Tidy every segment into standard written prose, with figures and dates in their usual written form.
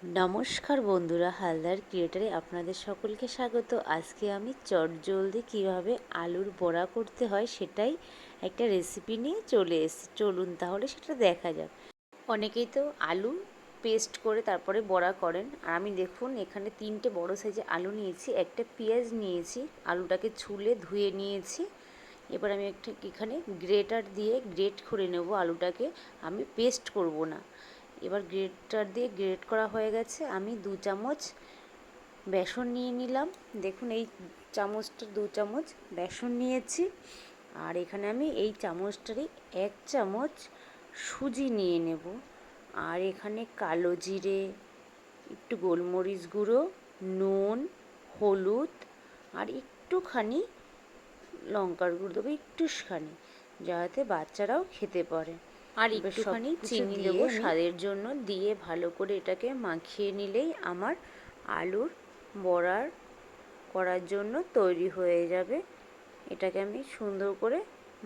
নমস্কার বন্ধুরা, হালদার ক্রিয়েটারে আপনাদের সকলকে স্বাগত। আজকে আমি চটজলদি কিভাবে আলুর বড়া করতে হয় সেটাই একটা রেসিপি নিয়ে চলে এসেছি। চলুন তাহলে সেটা দেখা যাক। অনেকেই তো আলু পেস্ট করে তারপরে বড়া করেন, আর আমি দেখুন এখানে 3টে বড় সাইজে আলু নিয়েছি, একটা পেঁয়াজ নিয়েছি, আলুটাকে ছুলে ধুয়ে নিয়েছি। এবার আমি এখানে গ্রেটার দিয়ে গ্রেট করে নেব আলুটাকে, আমি পেস্ট করব না। এবার গ্রেটার দিয়ে গ্রেট করা হয়ে গেছে। আমি 2 চামচ বেসন নিয়ে নিলাম। দেখুন এই চামচটা 2 চামচ বেসন নিয়েছি। আর এখানে আমি এই চামচটারই 1 চামচ সুজি নিয়ে নেব। আর এখানে কালো জিরে, একটু গোলমরিচ গুঁড়ো, নুন, হলুদ আর একটুখানি লঙ্কার গুঁড়ো দেবো, একটুখানি, যাতে বাচ্চারাও খেতে পারে। আর একটুখানি চিনি দেবো স্বাদের জন্য। দিয়ে ভালো করে এটাকে মাখিয়ে নিলেই আমার আলুর বড়ার করার জন্য তৈরি হয়ে যাবে। এটাকে আমি সুন্দর করে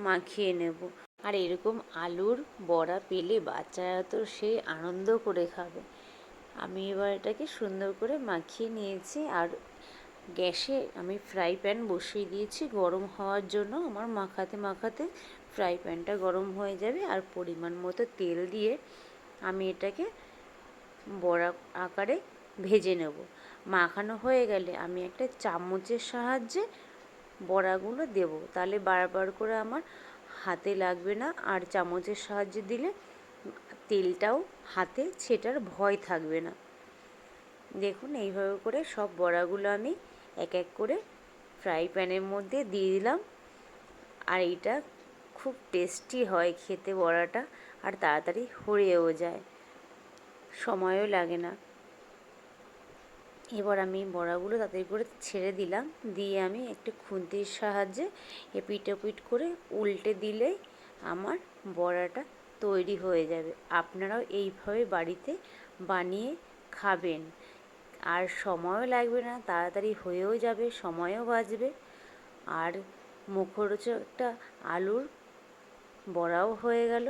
মাখিয়ে নেব। আর এরকম আলুর বড়া পেলে বাচ্চারা তো সেই আনন্দ করে খাবে। আমি এবার এটাকে সুন্দর করে মাখিয়ে নিয়েছি। আর গ্যাসে আমি ফ্রাই প্যান বসিয়ে দিয়েছি গরম হওয়ার জন্য। আমার মাখাতে মাখাতে ফ্রাই প্যানটা গরম হয়ে যাবে। আর পরিমাণ মতো তেল দিয়ে আমি এটাকে বড়া আকারে ভেজে নেব। মাখানো হয়ে গেলে আমি একটা চামচের সাহায্যে বড়াগুলো দেব, তাহলে বারবার করে আমার হাতে লাগবে না। আর চামচের সাহায্যে দিলে তেলটাও হাতে ছেটার ভয় থাকবে না। দেখুন এইভাবে করে সব বড়াগুলো আমি এক এক করে ফ্রাই প্যানের মধ্যে দিয়ে দিলাম। আর এইটা খুব টেস্টি হয় খেতে বড়াটা, আর তাড়াতাড়ি হয়েও যায়, সময়ও লাগে না। এবার আমি বড়াগুলো তাড়াতাড়ি করে ছেড়ে দিলাম। দিয়ে আমি একটু খুন্তির সাহায্যে এপিট ওপিট করে উল্টে দিলেই আমার বড়াটা তৈরি হয়ে যাবে। আপনারাও এইভাবে বাড়িতে বানিয়ে খাবেন, আর সময়ও লাগবে না, তাড়াতাড়ি হয়েও যাবে, সময়ও বাঁচবে। আর মুখরোচক একটা আলুর বড়াও হয়ে গেল।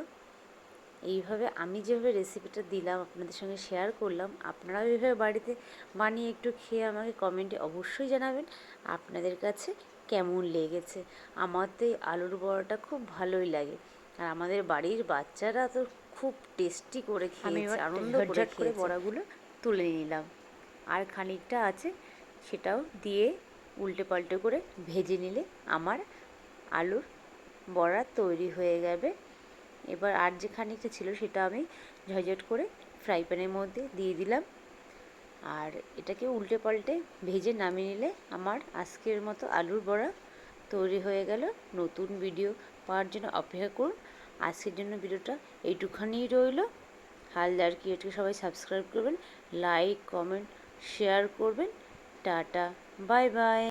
এইভাবে আমি যেভাবে রেসিপিটা দিলাম আপনাদের সঙ্গে শেয়ার করলাম, আপনারাও এইভাবে বাড়িতে বানিয়ে একটু খেয়ে আমাকে কমেন্টে অবশ্যই জানাবেন আপনাদের কাছে কেমন লেগেছে। আমার তো এই আলুর বড়াটা খুব ভালোই লাগে, আর আমাদের বাড়ির বাচ্চারা তো খুব টেস্টি করে খেয়েছে, আনন্দ করে খেয়েছে। বড়াগুলো তুলে নিলাম, আর খানিকটা আছে সেটাও দিয়ে উল্টে পাল্টে করে ভেজে নিলে আমার আলুর বড়া তৈরি হয়ে যাবে। এবার আর যে খানিকটা ছিল সেটা আমি ঝটঝট করে ফ্রাই প্যানের মধ্যে দিয়ে দিলাম। আর এটাকে উল্টে পাল্টে ভেজে নামিয়ে নিলে আমার আজকের মতো আলুর বড়া তৈরি হয়ে গেল। নতুন ভিডিও পাওয়ার জন্য অপেক্ষা করুন। আজকের জন্য ভিডিওটা এইটুখানিই রইল। হালদার ক্রিয়েটকে সবাই সাবস্ক্রাইব করবেন, লাইক কমেন্ট শেয়ার করবেন। Tata, bye bye.